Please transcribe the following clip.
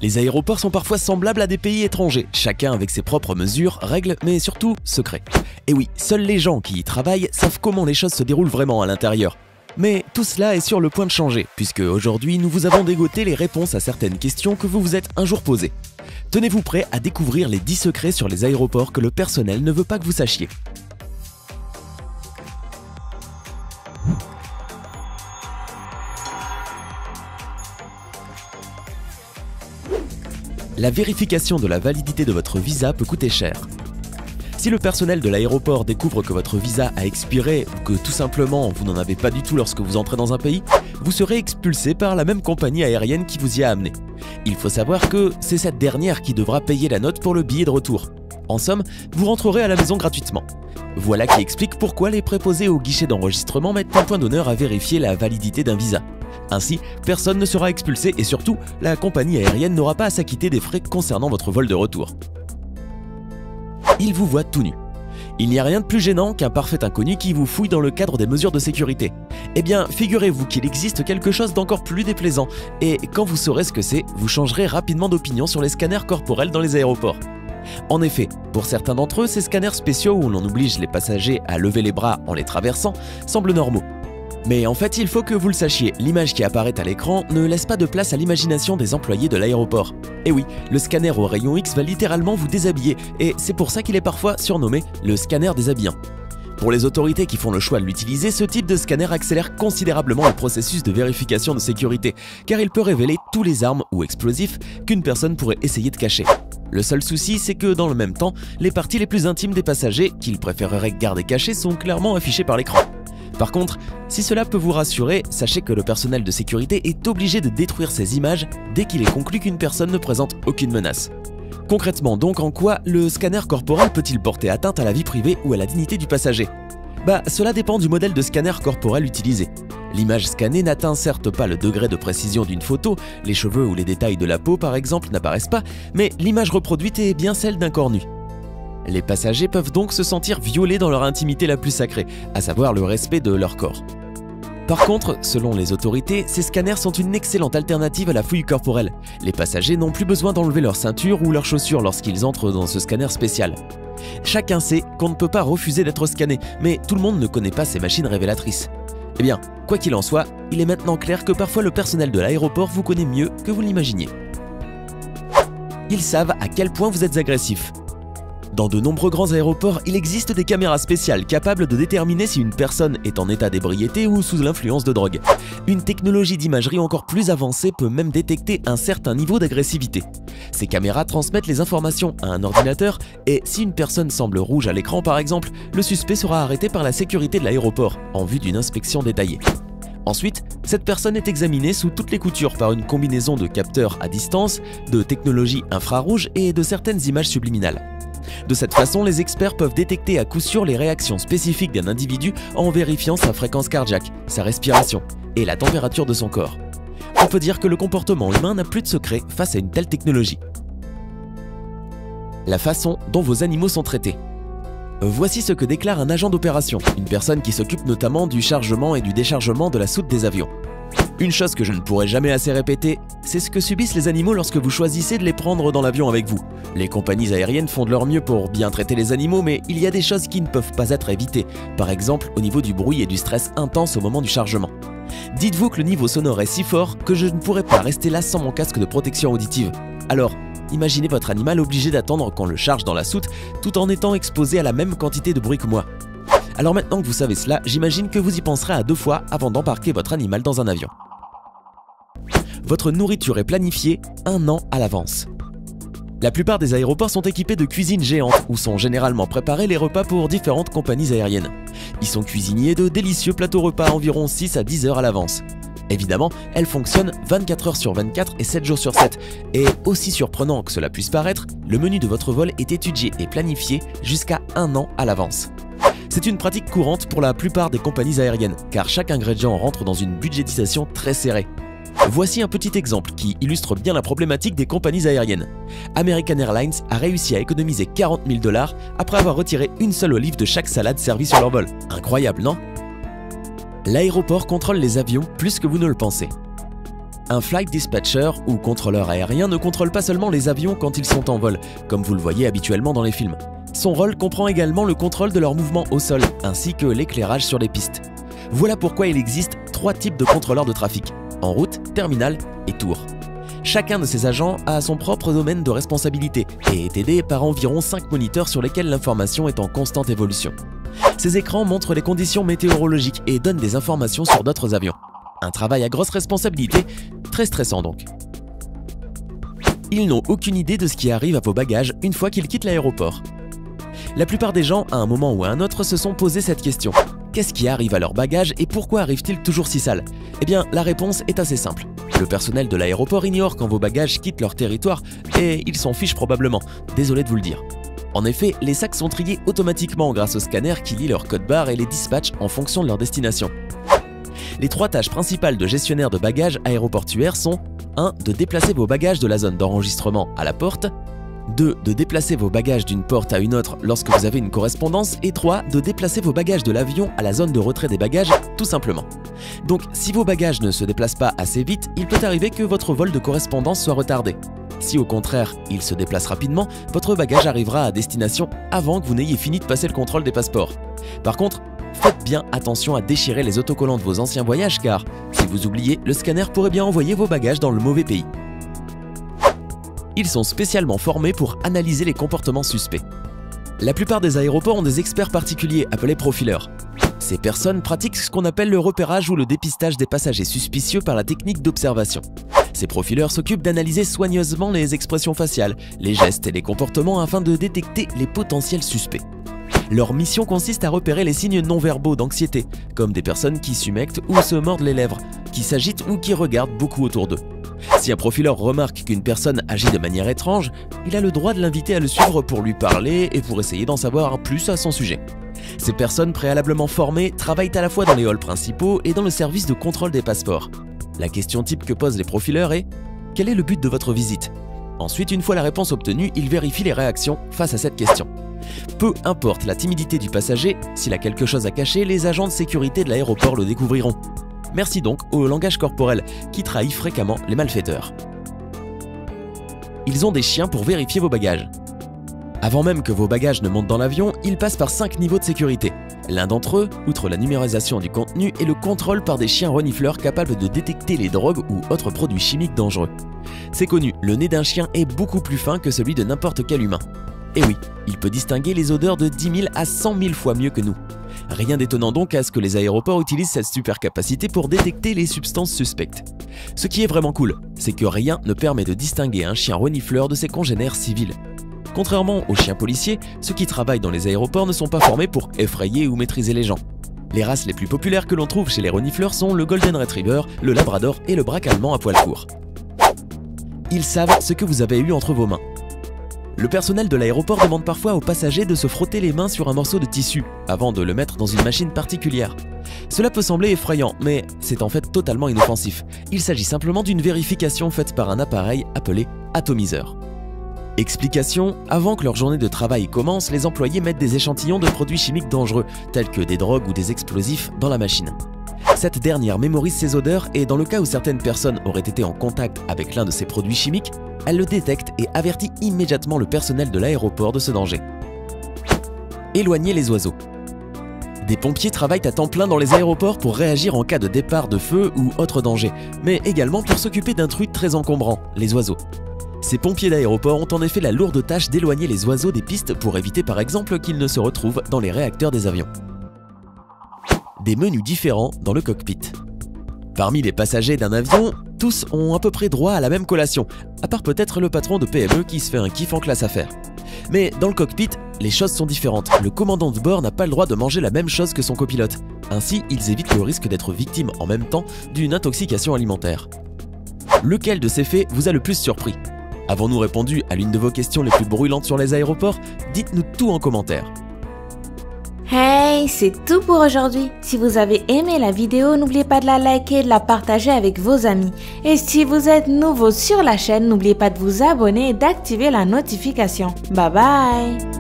Les aéroports sont parfois semblables à des pays étrangers, chacun avec ses propres mesures, règles, mais surtout secrets. Et oui, seuls les gens qui y travaillent savent comment les choses se déroulent vraiment à l'intérieur. Mais tout cela est sur le point de changer, puisque aujourd'hui nous vous avons dégoté les réponses à certaines questions que vous vous êtes un jour posées. Tenez-vous prêts à découvrir les 10 secrets sur les aéroports que le personnel ne veut pas que vous sachiez. La vérification de la validité de votre visa peut coûter cher. Si le personnel de l'aéroport découvre que votre visa a expiré ou que tout simplement vous n'en avez pas du tout lorsque vous entrez dans un pays, vous serez expulsé par la même compagnie aérienne qui vous y a amené. Il faut savoir que c'est cette dernière qui devra payer la note pour le billet de retour. En somme, vous rentrerez à la maison gratuitement. Voilà qui explique pourquoi les préposés au guichet d'enregistrement mettent un point d'honneur à vérifier la validité d'un visa. Ainsi, personne ne sera expulsé et surtout, la compagnie aérienne n'aura pas à s'acquitter des frais concernant votre vol de retour. Il vous voit tout nu. Il n'y a rien de plus gênant qu'un parfait inconnu qui vous fouille dans le cadre des mesures de sécurité. Eh bien, figurez-vous qu'il existe quelque chose d'encore plus déplaisant, et quand vous saurez ce que c'est, vous changerez rapidement d'opinion sur les scanners corporels dans les aéroports. En effet, pour certains d'entre eux, ces scanners spéciaux où l'on oblige les passagers à lever les bras en les traversant semblent normaux. Mais en fait, il faut que vous le sachiez, l'image qui apparaît à l'écran ne laisse pas de place à l'imagination des employés de l'aéroport. Et oui, le scanner au rayon X va littéralement vous déshabiller, et c'est pour ça qu'il est parfois surnommé le scanner déshabillant. Pour les autorités qui font le choix de l'utiliser, ce type de scanner accélère considérablement le processus de vérification de sécurité, car il peut révéler tous les armes ou explosifs qu'une personne pourrait essayer de cacher. Le seul souci, c'est que dans le même temps, les parties les plus intimes des passagers, qu'ils préféreraient garder cachées, sont clairement affichées par l'écran. Par contre, si cela peut vous rassurer, sachez que le personnel de sécurité est obligé de détruire ces images dès qu'il est conclu qu'une personne ne présente aucune menace. Concrètement donc, en quoi le scanner corporel peut-il porter atteinte à la vie privée ou à la dignité du passager? Cela dépend du modèle de scanner corporel utilisé. L'image scannée n'atteint certes pas le degré de précision d'une photo, les cheveux ou les détails de la peau par exemple n'apparaissent pas, mais l'image reproduite est bien celle d'un corps nu. Les passagers peuvent donc se sentir violés dans leur intimité la plus sacrée, à savoir le respect de leur corps. Par contre, selon les autorités, ces scanners sont une excellente alternative à la fouille corporelle. Les passagers n'ont plus besoin d'enlever leur ceinture ou leurs chaussures lorsqu'ils entrent dans ce scanner spécial. Chacun sait qu'on ne peut pas refuser d'être scanné, mais tout le monde ne connaît pas ces machines révélatrices. Eh bien, quoi qu'il en soit, il est maintenant clair que parfois le personnel de l'aéroport vous connaît mieux que vous l'imaginiez. Ils savent à quel point vous êtes agressif. Dans de nombreux grands aéroports, il existe des caméras spéciales capables de déterminer si une personne est en état d'ébriété ou sous l'influence de drogue. Une technologie d'imagerie encore plus avancée peut même détecter un certain niveau d'agressivité. Ces caméras transmettent les informations à un ordinateur et si une personne semble rouge à l'écran par exemple, le suspect sera arrêté par la sécurité de l'aéroport en vue d'une inspection détaillée. Ensuite, cette personne est examinée sous toutes les coutures par une combinaison de capteurs à distance, de technologies infrarouges et de certaines images subliminales. De cette façon, les experts peuvent détecter à coup sûr les réactions spécifiques d'un individu en vérifiant sa fréquence cardiaque, sa respiration et la température de son corps. On peut dire que le comportement humain n'a plus de secret face à une telle technologie. La façon dont vos animaux sont traités. Voici ce que déclare un agent d'opération, une personne qui s'occupe notamment du chargement et du déchargement de la soute des avions. Une chose que je ne pourrai jamais assez répéter, c'est ce que subissent les animaux lorsque vous choisissez de les prendre dans l'avion avec vous. Les compagnies aériennes font de leur mieux pour bien traiter les animaux, mais il y a des choses qui ne peuvent pas être évitées, par exemple au niveau du bruit et du stress intense au moment du chargement. Dites-vous que le niveau sonore est si fort que je ne pourrais pas rester là sans mon casque de protection auditive. Alors, imaginez votre animal obligé d'attendre qu'on le charge dans la soute tout en étant exposé à la même quantité de bruit que moi. Alors maintenant que vous savez cela, j'imagine que vous y penserez à 2 fois avant d'embarquer votre animal dans un avion. Votre nourriture est planifiée 1 an à l'avance. La plupart des aéroports sont équipés de cuisines géantes où sont généralement préparés les repas pour différentes compagnies aériennes. Ils sont cuisinés de délicieux plateaux repas environ 6 à 10 heures à l'avance. Évidemment, elles fonctionnent 24 heures sur 24 et 7 jours sur 7. Et aussi surprenant que cela puisse paraître, le menu de votre vol est étudié et planifié jusqu'à 1 an à l'avance. C'est une pratique courante pour la plupart des compagnies aériennes, car chaque ingrédient rentre dans une budgétisation très serrée. Voici un petit exemple qui illustre bien la problématique des compagnies aériennes. American Airlines a réussi à économiser 40 000 $ après avoir retiré une seule olive de chaque salade servie sur leur vol. Incroyable, non? L'aéroport contrôle les avions plus que vous ne le pensez. Un flight dispatcher ou contrôleur aérien ne contrôle pas seulement les avions quand ils sont en vol, comme vous le voyez habituellement dans les films. Son rôle comprend également le contrôle de leur mouvement au sol, ainsi que l'éclairage sur les pistes. Voilà pourquoi il existe 3 types de contrôleurs de trafic, en route, terminal et tour. Chacun de ces agents a son propre domaine de responsabilité et est aidé par environ 5 moniteurs sur lesquels l'information est en constante évolution. Ces écrans montrent les conditions météorologiques et donnent des informations sur d'autres avions. Un travail à grosse responsabilité, très stressant donc. Ils n'ont aucune idée de ce qui arrive à vos bagages une fois qu'ils quittent l'aéroport. La plupart des gens, à un moment ou à un autre, se sont posé cette question. Qu'est-ce qui arrive à leurs bagages et pourquoi arrivent-ils toujours si sales? Eh bien, la réponse est assez simple. Le personnel de l'aéroport ignore quand vos bagages quittent leur territoire et ils s'en fichent probablement, désolé de vous le dire. En effet, les sacs sont triés automatiquement grâce au scanner qui lit leur code barre et les dispatche en fonction de leur destination. Les 3 tâches principales de gestionnaire de bagages aéroportuaires sont 1. De déplacer vos bagages de la zone d'enregistrement à la porte, 2. De déplacer vos bagages d'une porte à une autre lorsque vous avez une correspondance et 3. De déplacer vos bagages de l'avion à la zone de retrait des bagages, tout simplement. Donc, si vos bagages ne se déplacent pas assez vite, il peut arriver que votre vol de correspondance soit retardé. Si au contraire, il se déplace rapidement, votre bagage arrivera à destination avant que vous n'ayez fini de passer le contrôle des passeports. Par contre, faites bien attention à déchirer les autocollants de vos anciens voyages car, si vous oubliez, le scanner pourrait bien envoyer vos bagages dans le mauvais pays. Ils sont spécialement formés pour analyser les comportements suspects. La plupart des aéroports ont des experts particuliers appelés profileurs. Ces personnes pratiquent ce qu'on appelle le repérage ou le dépistage des passagers suspicieux par la technique d'observation. Ces profileurs s'occupent d'analyser soigneusement les expressions faciales, les gestes et les comportements afin de détecter les potentiels suspects. Leur mission consiste à repérer les signes non-verbaux d'anxiété, comme des personnes qui s'humectent ou se mordent les lèvres, qui s'agitent ou qui regardent beaucoup autour d'eux. Si un profileur remarque qu'une personne agit de manière étrange, il a le droit de l'inviter à le suivre pour lui parler et pour essayer d'en savoir plus à son sujet. Ces personnes préalablement formées travaillent à la fois dans les halls principaux et dans le service de contrôle des passeports. La question type que posent les profileurs est « Quel est le but de votre visite ?» Ensuite, une fois la réponse obtenue, ils vérifient les réactions face à cette question. Peu importe la timidité du passager, s'il a quelque chose à cacher, les agents de sécurité de l'aéroport le découvriront. Merci donc au langage corporel qui trahit fréquemment les malfaiteurs. Ils ont des chiens pour vérifier vos bagages. Avant même que vos bagages ne montent dans l'avion, ils passent par 5 niveaux de sécurité. L'un d'entre eux, outre la numérisation du contenu, est le contrôle par des chiens renifleurs capables de détecter les drogues ou autres produits chimiques dangereux. C'est connu, le nez d'un chien est beaucoup plus fin que celui de n'importe quel humain. Et oui, il peut distinguer les odeurs de 10 000 à 100 000 fois mieux que nous. Rien d'étonnant donc à ce que les aéroports utilisent cette super capacité pour détecter les substances suspectes. Ce qui est vraiment cool, c'est que rien ne permet de distinguer un chien renifleur de ses congénères civils. Contrairement aux chiens policiers, ceux qui travaillent dans les aéroports ne sont pas formés pour effrayer ou maîtriser les gens. Les races les plus populaires que l'on trouve chez les renifleurs sont le Golden Retriever, le Labrador et le Braque allemand à poil court. Ils savent ce que vous avez eu entre vos mains. Le personnel de l'aéroport demande parfois aux passagers de se frotter les mains sur un morceau de tissu avant de le mettre dans une machine particulière. Cela peut sembler effrayant, mais c'est en fait totalement inoffensif. Il s'agit simplement d'une vérification faite par un appareil appelé atomiseur. Explication, avant que leur journée de travail commence, les employés mettent des échantillons de produits chimiques dangereux, tels que des drogues ou des explosifs, dans la machine. Cette dernière mémorise ces odeurs et dans le cas où certaines personnes auraient été en contact avec l'un de ces produits chimiques, elle le détecte et avertit immédiatement le personnel de l'aéroport de ce danger. Éloigner les oiseaux. Des pompiers travaillent à temps plein dans les aéroports pour réagir en cas de départ de feu ou autre danger, mais également pour s'occuper d'un truc très encombrant, les oiseaux. Ces pompiers d'aéroport ont en effet la lourde tâche d'éloigner les oiseaux des pistes pour éviter par exemple qu'ils ne se retrouvent dans les réacteurs des avions. Des menus différents dans le cockpit. Parmi les passagers d'un avion, tous ont à peu près droit à la même collation, à part peut-être le patron de PME qui se fait un kiff en classe affaires. Mais dans le cockpit, les choses sont différentes. Le commandant de bord n'a pas le droit de manger la même chose que son copilote. Ainsi, ils évitent le risque d'être victimes en même temps d'une intoxication alimentaire. Lequel de ces faits vous a le plus surpris ? Avons-nous répondu à l'une de vos questions les plus brûlantes sur les aéroports? Dites-nous tout en commentaire. Hey, c'est tout pour aujourd'hui. Si vous avez aimé la vidéo, n'oubliez pas de la liker et de la partager avec vos amis. Et si vous êtes nouveau sur la chaîne, n'oubliez pas de vous abonner et d'activer la notification. Bye bye!